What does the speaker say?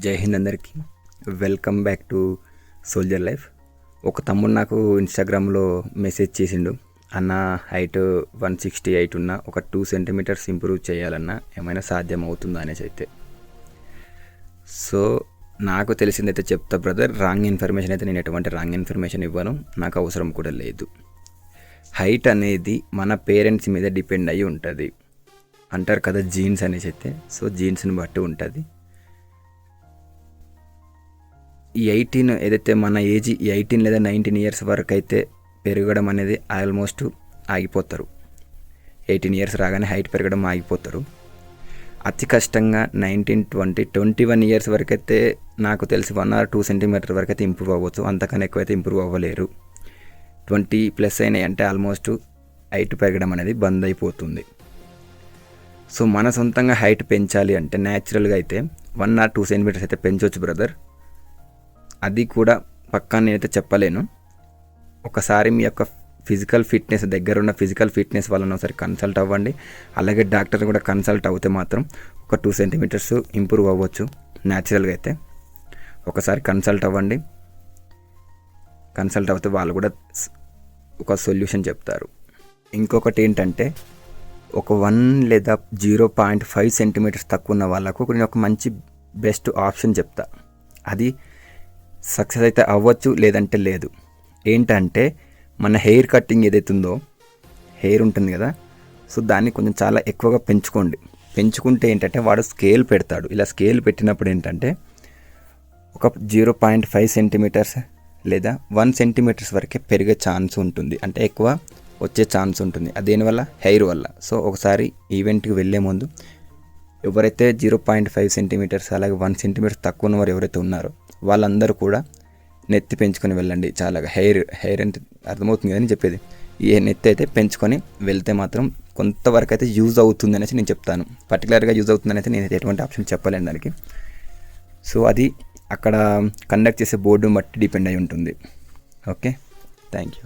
జై హింద్ అందరికీ. Welcome back to soldier life. ఒక తమ్ముడు నాకు ఇన్స్టాగ్రామ్లో మెసేజ్ చేసిండు, అన్న హైట్ 168 ఉన్న ఒక 2 సెంటీమీటర్స్ ఇంప్రూవ్ చేయాలన్నా ఏమైనా సాధ్యం అవుతుందా అనేసి అయితే. సో నాకు తెలిసిందైతే చెప్తా బ్రదర్, రాంగ్ ఇన్ఫర్మేషన్ అయితే నేను ఎటువంటి రాంగ్ ఇన్ఫర్మేషన్ ఇవ్వను, నాకు అవసరం కూడా లేదు. హైట్ అనేది మన పేరెంట్స్ మీద డిపెండ్ అయ్యి ఉంటుంది అంటారు కదా, జీన్స్ అనేసి అయితే. సో జీన్స్ని బట్టి ఉంటుంది. ఈ 18 ఏదైతే మన ఏజ్ 18 లేదా 19 ఇయర్స్ వరకు అయితే పెరగడం అనేది ఆల్మోస్ట్ ఆగిపోతారు. 18 ఇయర్స్ రాగానే హైట్ పెరగడం ఆగిపోతారు. అతి కష్టంగా 19, 20, 21 ఇయర్స్ వరకు అయితే నాకు తెలిసి 1 or 2 సెంటీమీటర్ వరకు అయితే ఇంప్రూవ్ అవ్వచ్చు, అంతకన్నా ఎక్కువైతే ఇంప్రూవ్ అవ్వలేరు. 20+ అయినాయి అంటే ఆల్మోస్ట్ హైట్ పెరగడం అనేది బంద్ అయిపోతుంది. సో మన సొంతంగా హైట్ పెంచాలి అంటే న్యాచురల్గా అయితే 1 or 2 సెంటీమీటర్స్ అయితే పెంచవచ్చు బ్రదర్. అది కూడా పక్కా నేనైతే చెప్పలేను. ఒకసారి మీ యొక్క ఫిజికల్ ఫిట్నెస్, దగ్గరున్న ఫిజికల్ ఫిట్నెస్ వాళ్ళని ఒకసారి కన్సల్ట్ అవ్వండి. అలాగే డాక్టర్ కూడా కన్సల్ట్ అవుతే మాత్రం ఒక 2 సెంటీమీటర్స్ ఇంప్రూవ్ అవ్వచ్చు న్యాచురల్గా అయితే. ఒకసారి కన్సల్ట్ అవ్వండి. కన్సల్ట్ అవుతే వాళ్ళు కూడా ఒక సొల్యూషన్ చెప్తారు. ఇంకొకటి ఏంటంటే, ఒక 1 లేదా 0.5 సెంటీమీటర్స్ తక్కువ ఉన్న వాళ్ళకు నేను ఒక మంచి బెస్ట్ ఆప్షన్ చెప్తా. అది సక్సెస్ అయితే అవ్వచ్చు, లేదంటే లేదు. ఏంటంటే, మన హెయిర్ కటింగ్ ఏదైతే ఉందో, హెయిర్ ఉంటుంది కదా, సో దాన్ని కొంచెం చాలా ఎక్కువగా పెంచుకోండి. పెంచుకుంటే ఏంటంటే వాడు స్కేల్ పెడతాడు. ఇలా స్కేల్ పెట్టినప్పుడు ఏంటంటే ఒక 0.5 సెంటీమీటర్స్ లేదా 1 సెంటీమీటర్స్ వరకే పెరిగే ఛాన్స్ ఉంటుంది, అంటే ఎక్కువ వచ్చే ఛాన్స్ ఉంటుంది. దేనివల్ల? హెయిర్ వల్ల. సో ఒకసారి ఈవెంట్కి వెళ్ళే ముందు ఎవరైతే 0.5 సెంటీమీటర్స్ అలాగే 1 సెంటీమీటర్స్ తక్కువ ఉన్నవారు ఎవరైతే ఉన్నారో వాళ్ళందరూ కూడా నెత్తి పెంచుకొని వెళ్ళండి. చాలా హెయిర్ అంటే అర్థమవుతుంది కదని చెప్పేది. ఈ నెత్తి అయితే పెంచుకొని వెళ్తే మాత్రం కొంతవరకు అయితే యూజ్ అవుతుంది అనేసి నేను చెప్తాను. పర్టికులర్గా యూజ్ అవుతుందని అయితే నేను ఎటువంటి ఆప్షన్ చెప్పలేను దానికి. సో అది అక్కడ కండక్ట్ చేసే బోర్డుని బట్టి డిపెండ్ అయి ఉంటుంది. Okay, thank you.